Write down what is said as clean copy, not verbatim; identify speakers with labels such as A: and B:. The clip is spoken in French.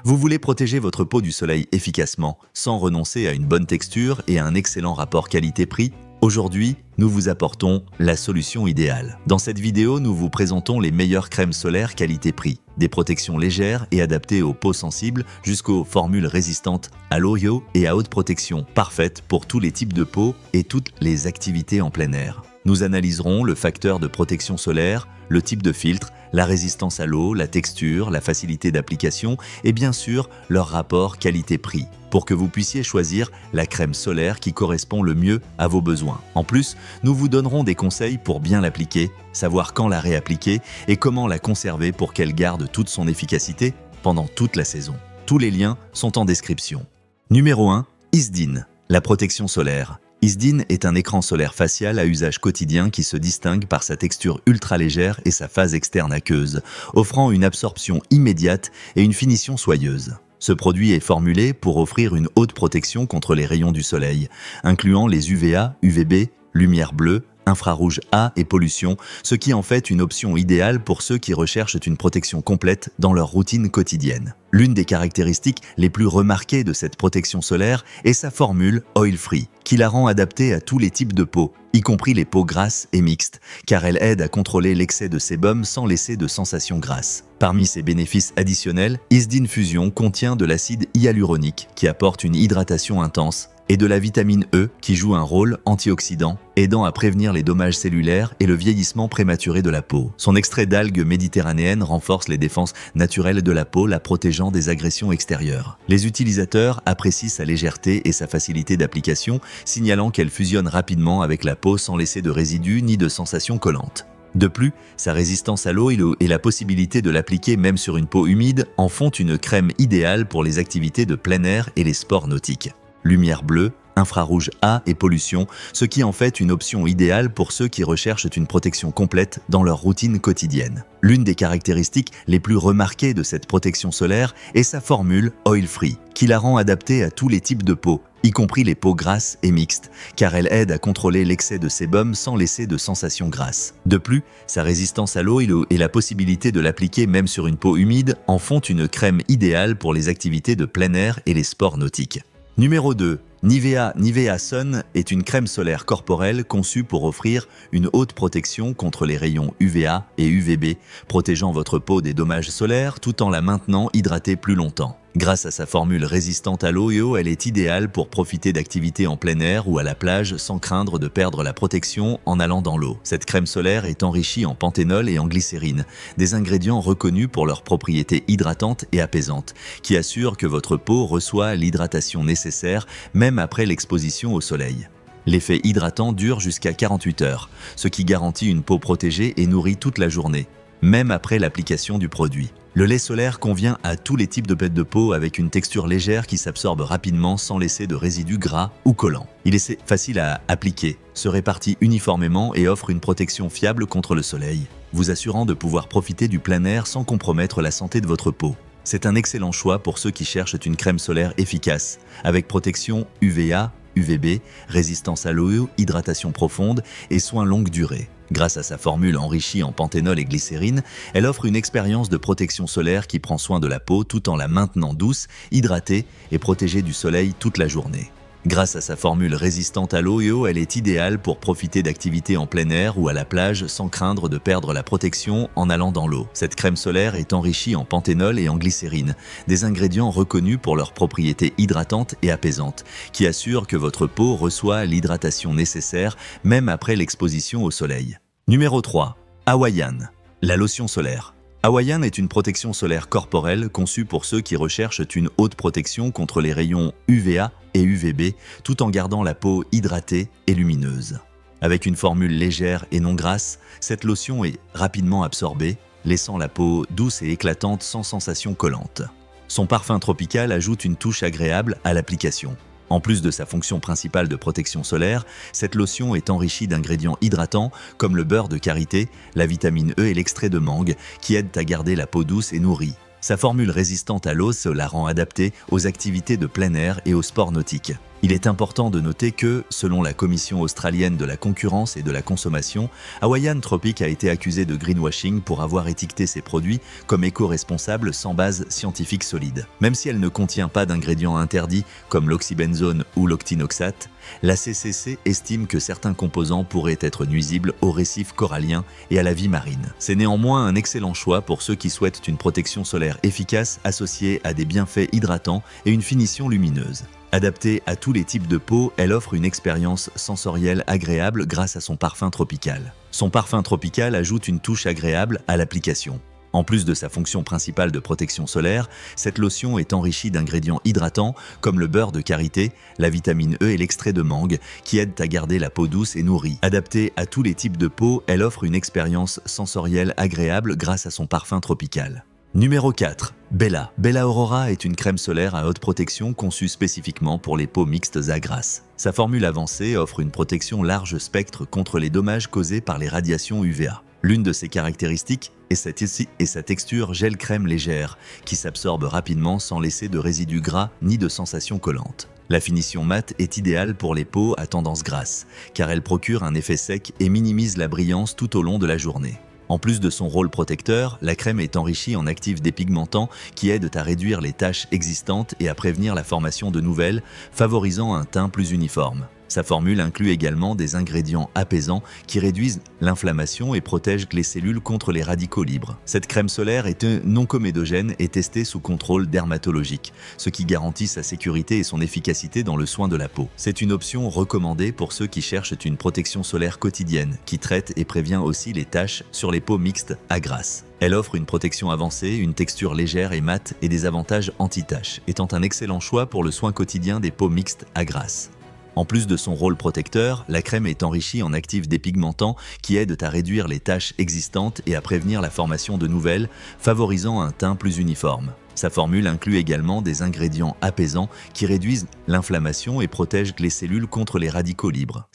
A: Vous voulez protéger votre peau du soleil efficacement, sans renoncer à une bonne texture et à un excellent rapport qualité-prix? Aujourd'hui, nous vous apportons la solution idéale. Dans cette vidéo, nous vous présentons les meilleures crèmes solaires qualité-prix. Des protections légères et adaptées aux peaux sensibles jusqu'aux formules résistantes à l'eau et à haute protection, parfaites pour tous les types de peau et toutes les activités en plein air. Nous analyserons le facteur de protection solaire, le type de filtre, la résistance à l'eau, la texture, la facilité d'application et bien sûr leur rapport qualité-prix pour que vous puissiez choisir la crème solaire qui correspond le mieux à vos besoins. En plus, nous vous donnerons des conseils pour bien l'appliquer, savoir quand la réappliquer et comment la conserver pour qu'elle garde toute son efficacité pendant toute la saison. Tous les liens sont en description. Numéro 1. Isdin, la protection solaire. Isdin est un écran solaire facial à usage quotidien qui se distingue par sa texture ultra légère et sa phase externe aqueuse, offrant une absorption immédiate et une finition soyeuse. Ce produit est formulé pour offrir une haute protection contre les rayons du soleil, incluant les UVA, UVB, lumière bleue, infrarouge A et pollution, ce qui en fait une option idéale pour ceux qui recherchent une protection complète dans leur routine quotidienne. L'une des caractéristiques les plus remarquées de cette protection solaire est sa formule Oil Free, qui la rend adaptée à tous les types de peau, y compris les peaux grasses et mixtes, car elle aide à contrôler l'excès de sébum sans laisser de sensation grasse. Parmi ses bénéfices additionnels, Isdin Fusion contient de l'acide hyaluronique qui apporte une hydratation intense et de la vitamine E qui joue un rôle antioxydant, aidant à prévenir les dommages cellulaires et le vieillissement prématuré de la peau. Son extrait d'algues méditerranéennes renforce les défenses naturelles de la peau, la protégeant des agressions extérieures. Les utilisateurs apprécient sa légèreté et sa facilité d'application, signalant qu'elle fusionne rapidement avec la peau sans laisser de résidus ni de sensations collantes. De plus, sa résistance à l'eau et la possibilité de l'appliquer même sur une peau humide en font une crème idéale pour les activités de plein air et les sports nautiques. Lumière bleue, infrarouge A et pollution, ce qui en fait une option idéale pour ceux qui recherchent une protection complète dans leur routine quotidienne. L'une des caractéristiques les plus remarquées de cette protection solaire est sa formule Oil Free, qui la rend adaptée à tous les types de peau, y compris les peaux grasses et mixtes, car elle aide à contrôler l'excès de sébum sans laisser de sensation grasse. De plus, sa résistance à l'eau et la possibilité de l'appliquer même sur une peau humide en font une crème idéale pour les activités de plein air et les sports nautiques. Numéro 2. Nivea Sun est une crème solaire corporelle conçue pour offrir une haute protection contre les rayons UVA et UVB, protégeant votre peau des dommages solaires tout en la maintenant hydratée plus longtemps. Grâce à sa formule résistante à l'eau, elle est idéale pour profiter d'activités en plein air ou à la plage sans craindre de perdre la protection en allant dans l'eau. Cette crème solaire est enrichie en panthénol et en glycérine, des ingrédients reconnus pour leurs propriétés hydratantes et apaisantes, qui assurent que votre peau reçoit l'hydratation nécessaire même après l'exposition au soleil. L'effet hydratant dure jusqu'à 48 heures, ce qui garantit une peau protégée et nourrie toute la journée, même après l'application du produit. Le lait solaire convient à tous les types de peau avec une texture légère qui s'absorbe rapidement sans laisser de résidus gras ou collants. Il est facile à appliquer, se répartit uniformément et offre une protection fiable contre le soleil, vous assurant de pouvoir profiter du plein air sans compromettre la santé de votre peau. C'est un excellent choix pour ceux qui cherchent une crème solaire efficace, avec protection UVA, UVB, résistance à l'eau, hydratation profonde et soins longue durée. Grâce à sa formule enrichie en panthénol et glycérine, elle offre une expérience de protection solaire qui prend soin de la peau tout en la maintenant douce, hydratée et protégée du soleil toute la journée. Grâce à sa formule résistante à l'eau, elle est idéale pour profiter d'activités en plein air ou à la plage sans craindre de perdre la protection en allant dans l'eau. Cette crème solaire est enrichie en panthénol et en glycérine, des ingrédients reconnus pour leurs propriétés hydratantes et apaisantes, qui assurent que votre peau reçoit l'hydratation nécessaire même après l'exposition au soleil. Numéro 3. Hawaiian, la lotion solaire. Hawaiian est une protection solaire corporelle conçue pour ceux qui recherchent une haute protection contre les rayons UVA et UVB tout en gardant la peau hydratée et lumineuse. Avec une formule légère et non grasse, cette lotion est rapidement absorbée, laissant la peau douce et éclatante sans sensation collante. Son parfum tropical ajoute une touche agréable à l'application. En plus de sa fonction principale de protection solaire, cette lotion est enrichie d'ingrédients hydratants comme le beurre de karité, la vitamine E et l'extrait de mangue qui aident à garder la peau douce et nourrie. Sa formule résistante à l'eau la rend adaptée aux activités de plein air et aux sports nautiques. Il est important de noter que, selon la Commission australienne de la concurrence et de la consommation, Hawaiian Tropic a été accusé de greenwashing pour avoir étiqueté ses produits comme éco-responsables sans base scientifique solide. Même si elle ne contient pas d'ingrédients interdits comme l'oxybenzone ou l'octinoxate, la CCC estime que certains composants pourraient être nuisibles aux récifs coralliens et à la vie marine. C'est néanmoins un excellent choix pour ceux qui souhaitent une protection solaire efficace associée à des bienfaits hydratants et une finition lumineuse. Adaptée à tous les types de peau, elle offre une expérience sensorielle agréable grâce à son parfum tropical. Son parfum tropical ajoute une touche agréable à l'application. En plus de sa fonction principale de protection solaire, cette lotion est enrichie d'ingrédients hydratants comme le beurre de karité, la vitamine E et l'extrait de mangue qui aident à garder la peau douce et nourrie. Adaptée à tous les types de peau, elle offre une expérience sensorielle agréable grâce à son parfum tropical. Numéro 4. Bella. Bella Aurora est une crème solaire à haute protection conçue spécifiquement pour les peaux mixtes à grasse. Sa formule avancée offre une protection large spectre contre les dommages causés par les radiations UVA. L'une de ses caractéristiques est sa texture gel crème légère, qui s'absorbe rapidement sans laisser de résidus gras ni de sensations collantes. La finition mate est idéale pour les peaux à tendance grasse, car elle procure un effet sec et minimise la brillance tout au long de la journée. En plus de son rôle protecteur, la crème est enrichie en actifs dépigmentants qui aident à réduire les taches existantes et à prévenir la formation de nouvelles, favorisant un teint plus uniforme. Sa formule inclut également des ingrédients apaisants qui réduisent l'inflammation et protègent les cellules contre les radicaux libres. Cette crème solaire est non comédogène et testée sous contrôle dermatologique, ce qui garantit sa sécurité et son efficacité dans le soin de la peau. C'est une option recommandée pour ceux qui cherchent une protection solaire quotidienne, qui traite et prévient aussi les taches sur les peaux mixtes à grasse. Elle offre une protection avancée, une texture légère et mate et des avantages anti-taches, étant un excellent choix pour le soin quotidien des peaux mixtes à grasse. En plus de son rôle protecteur, la crème est enrichie en actifs dépigmentants qui aident à réduire les taches existantes et à prévenir la formation de nouvelles, favorisant un teint plus uniforme. Sa formule inclut également des ingrédients apaisants qui réduisent l'inflammation et protègent les cellules contre les radicaux libres.